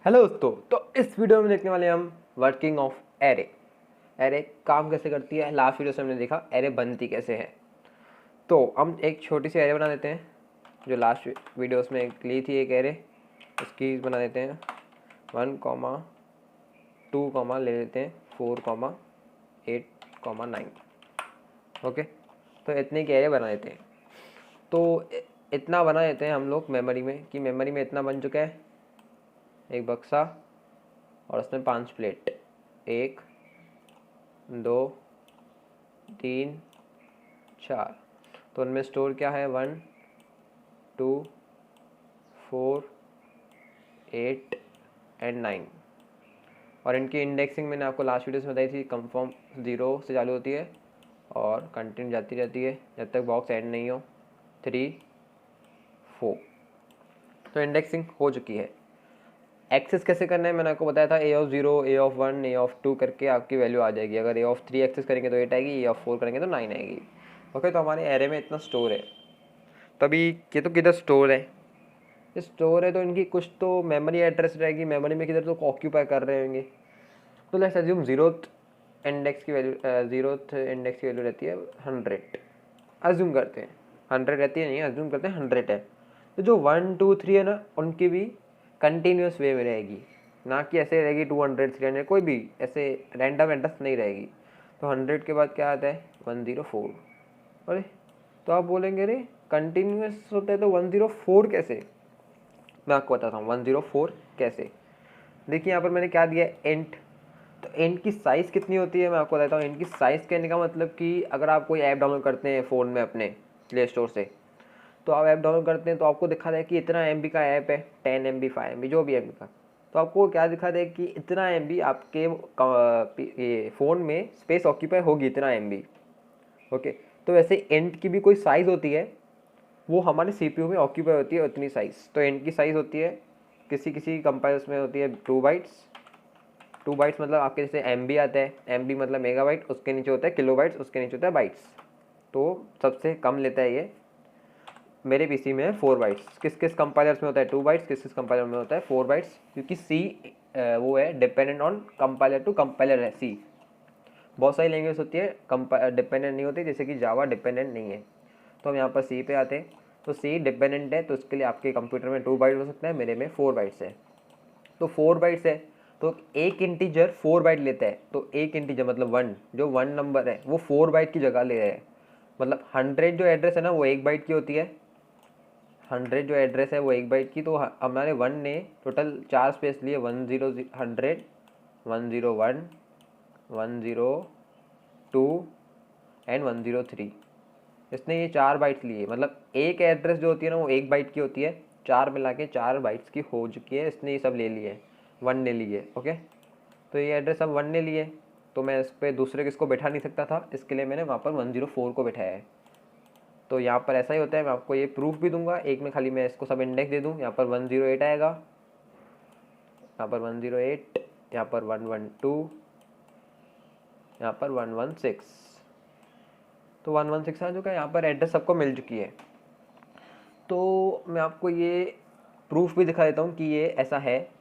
Hello दोस्तों, तो इस वीडियो में देखने वाले हम वर्किंग ऑफ एरे। एरे काम कैसे करती है, लास्ट वीडियो से हमने देखा एरे बनती कैसे है। तो हम एक छोटी सी एरे बना देते हैं, जो लास्ट वीडियोस में ली थी एक एरे, उसकी बना देते हैं 1, 2, ले लेते हैं 4, 8, 9। ओके, तो इतने की एरे बना देते हैं। तो इतना बना देते हैं हम लोग मेमोरी में, कि मेमोरी में इतना बन चुका है, एक बक्सा और उसमें 5 प्लेट, 1, 2, 3, 4। तो उनमें स्टोर क्या है, 1, 2, 4, 8 एंड 9। और इनकी इंडेक्सिंग मैंने आपको लास्ट वीडियो में बताई थी, कंफर्म 0 से चालू होती है और कंटिन्यू जाती रहती है जब तक बॉक्स एंड नहीं हो, 3, 4। तो इंडेक्सिंग हो चुकी है। एक्सेस कैसे करना है मैंने आपको बताया था, A of 0, A of 1, A of 2 करके आपकी वैल्यू आ जाएगी। अगर A of 3 एक्सेस करेंगे तो 8 आएगी, A of 4 करेंगे तो 9 आएगी। ओके, तो हमारे एरे में इतना स्टोर है। तभी ये तो किधर स्टोर है, स्टोर है तो इनकी कुछ तो मेमोरी एड्रेस रहेगी, मेमोरी में किधर तो ऑक्यूपाई कर रहे होंगे। तो लेट्स अज्यूम जीरोथ इंडेक्स की वैल्यू रहती है 100। अज्यूम करते हैं 100 रहती है, नहीं अज्यूम करते हैं 100 है। तो जो 1, 2, 3 है ना, उनकी भी कंटिन्यूस वे में रहेगी, ना कि ऐसे रहेगी 200, 300, कोई भी ऐसे रैंडम एड्रेस नहीं रहेगी। तो 100 के बाद क्या आता है, 104। अरे तो आप बोलेंगे अरे कंटिन्यूस होता है तो 104 कैसे। मैं आपको बताता हूँ 104 कैसे। देखिए यहाँ पर मैंने क्या दिया है, एंट। तो एंट की साइज़ कितनी होती है मैं आपको बताता हूँ। एंट की साइज़ कहने का मतलब कि अगर आप कोई ऐप डाउनलोड करते हैं फ़ोन में अपने प्ले स्टोर से, तो आप ऐप डाउनलोड करते हैं तो आपको दिखा दे कि इतना MB का ऐप है, 10 MB 5 MB जो भी MB का। तो आपको क्या दिखा दे कि इतना MB आपके ये फ़ोन में स्पेस ऑक्यूपाई होगी, इतना MB। ओके, तो वैसे एंट की भी कोई साइज़ होती है, वो हमारे CPU में ऑक्यूपाई होती है उतनी साइज़। तो एंट की साइज़ होती है, किसी किसी कंपाइलर्स में होती है 2 बाइट्स। 2 बाइट्स मतलब आपके जैसे MB आता है, MB मतलब मेगाबाइट, उसके नीचे होता है किलोबाइट्स, उसके नीचे होता है बाइट्स। तो सबसे कम लेता है ये, मेरे PC में है 4 बाइट्स। किस किस कंपाइलर्स में होता है 2 बाइट्स, किस किस कंपाइलर में होता है 4 बाइट्स, क्योंकि C वो है dependent on compiler to compiler है। C बहुत सारी लैंग्वेज होती है डिपेंडेंट नहीं होती, जैसे कि जावा डिपेंडेंट नहीं है। तो हम यहाँ पर C पे आते हैं, तो C डिपेंडेंट है, तो उसके लिए आपके कंप्यूटर में 2 बाइट हो सकता है, मेरे में 4 बाइट्स है। तो 4 बाइट्स है तो एक इंटीजर 4 बाइट लेता है। तो एक इंटीजर मतलब 1, जो 1 नंबर है वो 4 बाइट की जगह ले रहा है। मतलब 100 जो एड्रेस है ना वो 1 बाइट की होती है, 100 जो एड्रेस है वो 1 बाइट की। तो हमारे 1 ने टोटल 4 स्पेस लिए, 100, 100, 101, 102 एंड 103। इसने ये 4 बाइट्स लिए, मतलब एक एड्रेस जो होती है ना वो 1 बाइट की होती है, 4 मिला के 4 बाइट्स की हो चुकी है। इसने ये सब ले लिए, 1 ने लिए। ओके, तो ये एड्रेस अब 1 ने लिए, तो मैं इस पर दूसरे किसको बैठा नहीं सकता था, इसके लिए मैंने वहाँ पर 104 को बैठाया है। तो यहाँ पर ऐसा ही होता है, मैं आपको ये प्रूफ भी दूंगा। एक में खाली मैं इसको सब इंडेक्स दे दूँ, यहाँ पर 108 आएगा, यहाँ पर 108, यहाँ पर 112, यहाँ पर 116। तो 116 आ चुका है, यहाँ पर एड्रेस सबको मिल चुकी है। तो मैं आपको ये प्रूफ भी दिखा देता हूँ कि ये ऐसा है।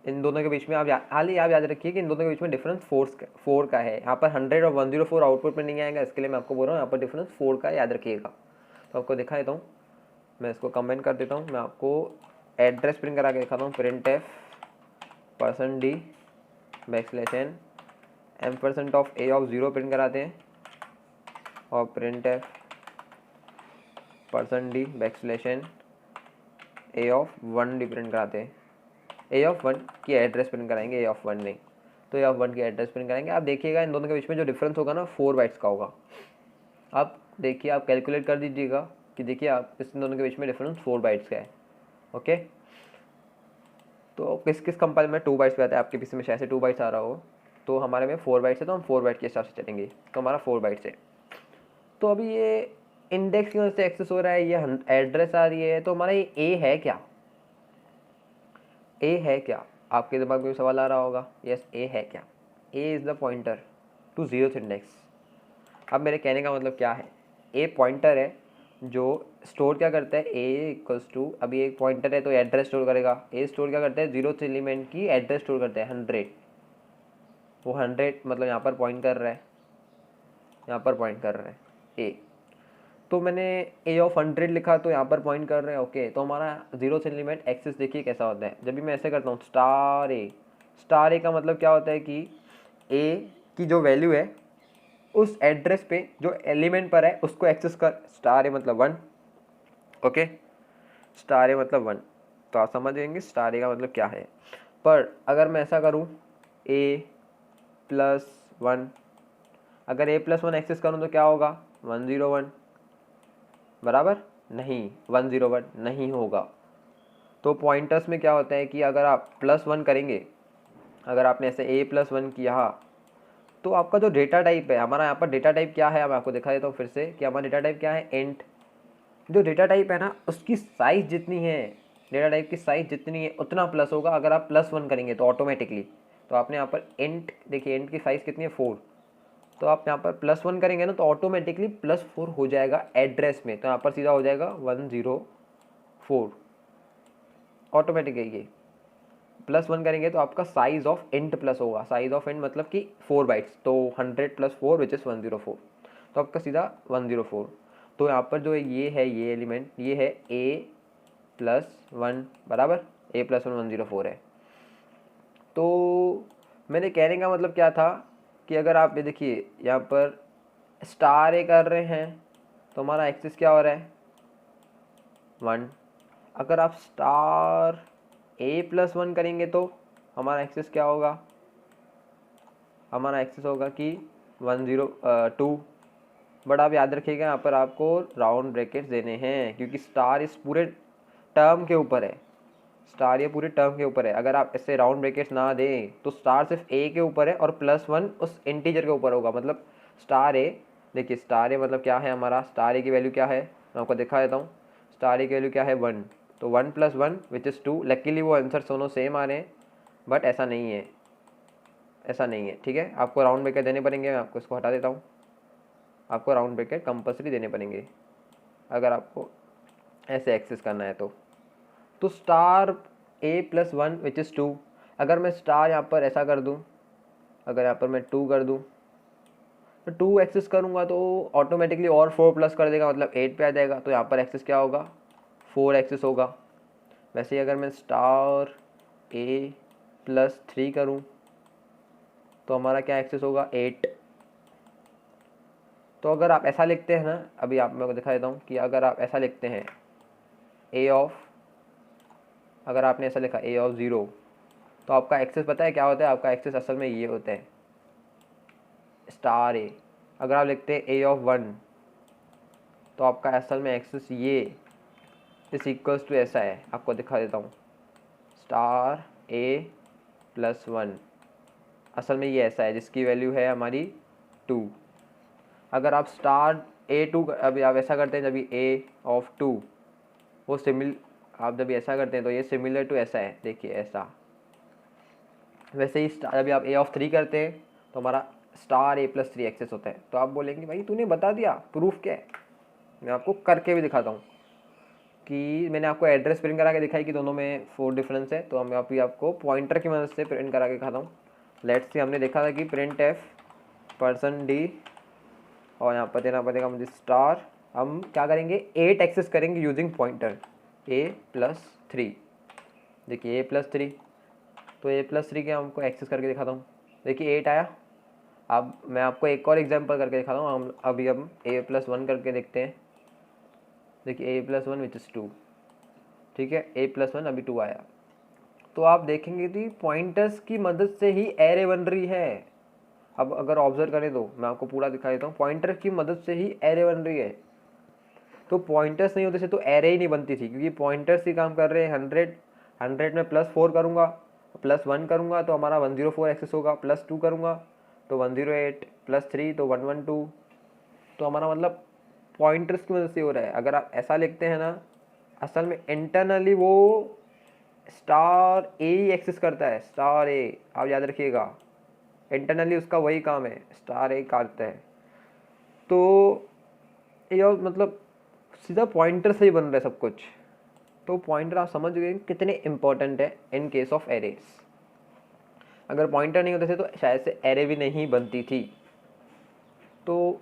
इन दोनों के बीच में आप हाल ही आप याद रखिए कि इन दोनों के बीच में डिफरेंस 4 का है। यहाँ पर 100 और 104 आउटपुट में नहीं आएगा, इसके लिए मैं आपको बोल रहा हूँ यहाँ पर डिफरेंस 4 का याद रखिएगा। तो आपको दिखा देता हूँ, मैं इसको कमेंट कर देता हूँ। मैं आपको एड्रेस प्रिंट करा के दिखाता हूँ, printf %d %n %of A of 0 print कराते हैं, और printf %d %n A of 1 भी प्रिंट कराते हैं। A of 1 की एड्रेस प्रिंट कराएंगे, A of 1 नहीं। तो A of 1 की एड्रेस प्रिंट कराएंगे। आप देखिएगा इन दोनों के बीच में जो डिफरेंस होगा ना 4 बाइट्स का होगा। आप देखिए, आप कैलकुलेट कर दीजिएगा कि देखिए आप इस दोनों के बीच में डिफरेंस 4 बाइट्स का है। ओके, तो किस किस कंपाइलर में 2 बाइट्स पे आता है, आपके पीसी में शायद से 2 बाइट्स आ रहा हो, तो हमारे में 4 बाइट्स है, तो हम 4 बाइट के हिसाब से चलेंगे। तो हमारा 4 बाइट्स है। तो अभी ये इंडेक्स की वजह से एक्सेस हो रहा है, ये एड्रेस आ रही है, तो हमारा ये ए है क्या, ए है क्या। आपके दिमाग में सवाल आ रहा होगा, यस ए है क्या। A is the pointer to 0th index. अब मेरे कहने का मतलब क्या है, ए पॉइंटर है जो स्टोर क्या करता है, ए इक्वल्स टू, अभी एक पॉइंटर है तो एड्रेस स्टोर करेगा। ए स्टोर क्या करता है, 0th एलिमेंट की एड्रेस स्टोर करता है 100, वो 100 मतलब यहाँ पर पॉइंट कर रहा है, यहाँ पर पॉइंट कर रहा है ए। तो मैंने ए ऑफ 100 लिखा तो यहाँ पर पॉइंट कर रहे हैं। ओके, तो हमारा 0th एलिमेंट एक्सेस देखिए कैसा होता है। जब भी मैं ऐसे करता हूँ स्टार ए का मतलब क्या होता है कि ए की जो वैल्यू है उस एड्रेस पे जो एलिमेंट पर है उसको एक्सेस कर। स्टार ए मतलब 1। ओके, स्टार ए मतलब 1, तो आप समझ जाएंगे स्टार ए का मतलब क्या है। पर अगर मैं ऐसा करूँ a+1, अगर a+1 एक्सेस करूँ तो क्या होगा, 101 बराबर नहीं, 101 नहीं होगा। तो पॉइंटर्स में क्या होता है कि अगर आप +1 करेंगे, अगर आपने ऐसे a+1 किया तो आपका जो डेटा टाइप है, हमारा यहाँ पर डेटा टाइप क्या है, मैं आपको दिखा देता हूँ फिर से कि हमारा डेटा टाइप क्या है, इंट। जो डेटा टाइप है ना उसकी साइज़ जितनी है, डेटा टाइप की साइज़ जितनी है उतना प्लस होगा। अगर आप +1 करेंगे तो ऑटोमेटिकली, तो आपने यहाँ पर इंट देखिए, इंट की साइज़ कितनी है 4, तो आप यहाँ पर +1 करेंगे ना तो ऑटोमेटिकली +4 हो जाएगा एड्रेस में। तो यहाँ पर सीधा हो जाएगा 104, ऑटोमेटिक है ये। +1 करेंगे तो आपका साइज ऑफ इंट प्लस होगा, साइज ऑफ इंट मतलब कि 4 बाइट्स, तो 100 + 4 विच इज़ 104, तो आपका सीधा 104। तो यहाँ पर जो ये है, ये एलिमेंट ये है a+1 बराबर, a+1 104 है। तो मैंने कहने का मतलब क्या था कि अगर आप ये देखिए यहाँ पर स्टार ए कर रहे हैं तो हमारा एक्सेस क्या हो रहा है 1। अगर आप स्टार a+1 करेंगे तो हमारा एक्सेस क्या होगा, हमारा एक्सेस होगा कि 102। बट आप याद रखिएगा यहाँ पर आपको राउंड ब्रैकेट्स देने हैं क्योंकि स्टार इस पूरे टर्म के ऊपर है, स्टार ये पूरे टर्म के ऊपर है। अगर आप ऐसे राउंड ब्रैकेट्स ना दें तो स्टार सिर्फ ए के ऊपर है और +1 उस इंटीजर के ऊपर होगा। मतलब स्टार ए, देखिए स्टार ए मतलब क्या है, हमारा स्टार ए की वैल्यू क्या है, मैं आपको दिखा देता हूँ। स्टार ए की वैल्यू क्या है 1, तो 1 + 1 विच इज़ 2। लकीली वो आंसर दोनों सेम आ रहे हैं, बट ऐसा नहीं है, ऐसा नहीं है। ठीक है, आपको राउंड ब्रैकेट देने पड़ेंगे, मैं आपको इसको हटा देता हूँ। आपको राउंड ब्रैकेट कंपल्सरी देने पड़ेंगे अगर आपको ऐसे एक्सेस करना है तो स्टार a+1 विच इज़ 2। अगर मैं स्टार यहाँ पर ऐसा कर दूँ, अगर यहाँ पर मैं 2 कर दूँ तो 2 एक्सेस करूँगा तो ऑटोमेटिकली और 4 प्लस कर देगा, मतलब 8 पे आ जाएगा। तो यहाँ पर एक्सेस क्या होगा, 4 एक्सेस होगा। वैसे ही अगर मैं स्टार a+3 करूँ तो हमारा क्या एक्सेस होगा 8। तो अगर आप ऐसा लिखते हैं ना, अभी आप मैं को दिखा देता हूँ कि अगर आप ऐसा लिखते हैं a ऑफ, अगर आपने ऐसा लिखा a ऑफ 0 तो आपका एक्सेस पता है क्या होता है, आपका एक्सेस असल में ये होता है स्टार ए। अगर आप लिखते हैं a ऑफ 1 तो आपका असल में एक्सेस ये इस इक्वल्स टू ऐसा है, आपको दिखा देता हूँ स्टार a+1, असल में ये ऐसा है जिसकी वैल्यू है हमारी 2। अगर आप स्टार a2, अभी आप ऐसा करते हैं जब a ऑफ 2 वो आप जब ऐसा करते हैं तो ये सिमिलर टू ऐसा है, देखिए ऐसा। वैसे ही अभी आप a ऑफ 3 करते हैं तो हमारा स्टार a+3 एक्सेस होता है। तो आप बोलेंगे भाई तूने बता दिया, प्रूफ क्या है, मैं आपको करके भी दिखाता हूँ कि मैंने आपको एड्रेस प्रिंट करा के दिखाई कि दोनों में 4 डिफरेंस है। तो मैं अभी आपको पॉइंटर की मदद से प्रिंट करा के दिखाता हूँ। लेट्स से हमने देखा था कि printf %d और यहाँ पर देना पड़ेगा मुझे स्टार। हम क्या करेंगे 8 एक्सेस करेंगे यूजिंग पॉइंटर a+3। देखिए a+3, तो a+3 के हमको एक्सेस करके दिखाता हूँ। देखिए 8 आया। अब मैं आपको एक और एग्जांपल करके दिखाता हूँ। हम a+1 करके देखते हैं। देखिए a+1 विच इज़ 2, ठीक है, a+1 अभी 2 आया। तो आप देखेंगे कि पॉइंटर्स की मदद से ही एरे बन रही है। अब अगर ऑब्जर्व करें तो मैं आपको पूरा दिखा देता हूँ, पॉइंटर की मदद से ही एरे बन रही है। तो पॉइंटर्स नहीं होते से तो एरे ही नहीं बनती थी, क्योंकि पॉइंटर्स ही काम कर रहे हैं। 100 में +4 करूँगा, +1 करूँगा तो हमारा 104 एक्सेस होगा, +2 करूँगा तो 108, +3 तो 112। तो हमारा मतलब पॉइंटर्स की मदद से हो रहा है। अगर आप ऐसा लिखते हैं ना, असल में इंटरनली वो स्टार ए ही एक्सेस करता है, स्टार ए, आप याद रखिएगा इंटरनली उसका वही काम है, स्टार ए करता है। तो ये और मतलब सीधा पॉइंटर से ही बन रहा है सब कुछ। तो पॉइंटर आप समझ गए कितने इंपॉर्टेंट है इन केस ऑफ एरेज। अगर पॉइंटर नहीं होते थे तो शायद से एरे भी नहीं बनती थी। तो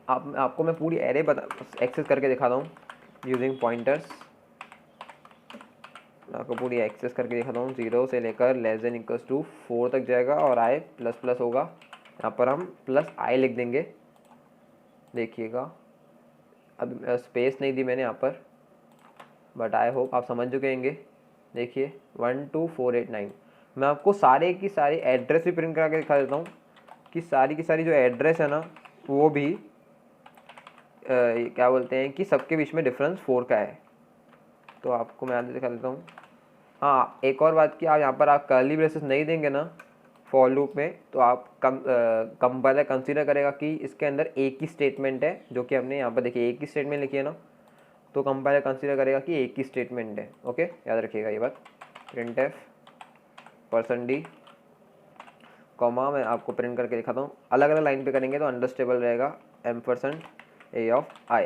आपको मैं पूरी एरे एक्सेस करके दिखाता हूँ यूजिंग पॉइंटर्स। आपको पूरी एक्सेस करके दिखाता हूँ। 0 से लेकर लेस देन इक्वल्स टू 4 तक जाएगा और आई प्लस प्लस होगा। यहाँ पर हम प्लस आई लिख देंगे। देखिएगा अब स्पेस नहीं दी मैंने यहाँ पर, बट आई होप आप समझ चुके होंगे। देखिए 12489। मैं आपको सारे की सारी एड्रेस भी प्रिंट करा के दिखा देता हूँ कि सारी की सारी जो एड्रेस है ना वो भी क्या बोलते हैं कि सबके बीच में डिफरेंस 4 का है। तो आपको मैं आगे दिखा देता हूँ। हाँ, एक और बात कि आप यहाँ पर आप कर्ली ब्रेसेस नहीं देंगे ना फॉर लूप में, तो आप कंपाइलर कंसीडर करेगा कि इसके अंदर एक ही स्टेटमेंट है, जो कि हमने यहाँ पर देखिए एक ही स्टेटमेंट लिखी है ना, तो कंपाइलर कंसीडर करेगा कि एक ही स्टेटमेंट है। ओके, याद रखिएगा ये बात। printf %d कॉमा, मैं आपको प्रिंट करके दिखाता हूँ। अलग अलग लाइन पे करेंगे तो अंडरस्टेबल रहेगा %a ऑफ i।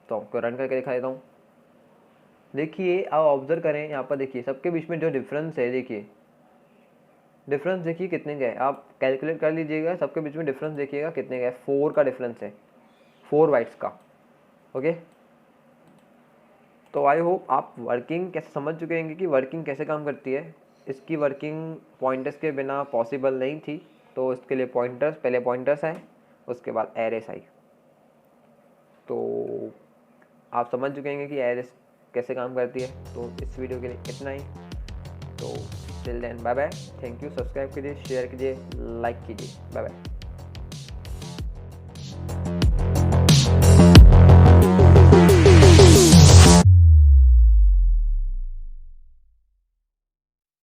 तो आपको रन करके दिखा देता हूँ। देखिए आप ऑब्जर्व करें यहाँ पर, देखिए सबके बीच में जो डिफरेंस है, देखिए डिफरेंस देखिए कितने का है, आप कैलकुलेट कर लीजिएगा। सबके बीच में डिफरेंस देखिएगा कितने का है, 4 का डिफरेंस है, 4 बाइट्स का। ओके, तो आई होप आप वर्किंग कैसे समझ चुके होंगे कि वर्किंग कैसे काम करती है। इसकी वर्किंग पॉइंटर्स के बिना पॉसिबल नहीं थी, तो इसके लिए पॉइंटर्स, पहले पॉइंटर्स आए, उसके बाद एरेस आई। तो आप समझ चुके होंगे कि एरेस कैसे काम करती है। तो इस वीडियो के लिए इतना ही। तो till then bye bye, thank you. Subscribe कीजिए, शेयर कीजिए, लाइक कीजिए। Bye bye.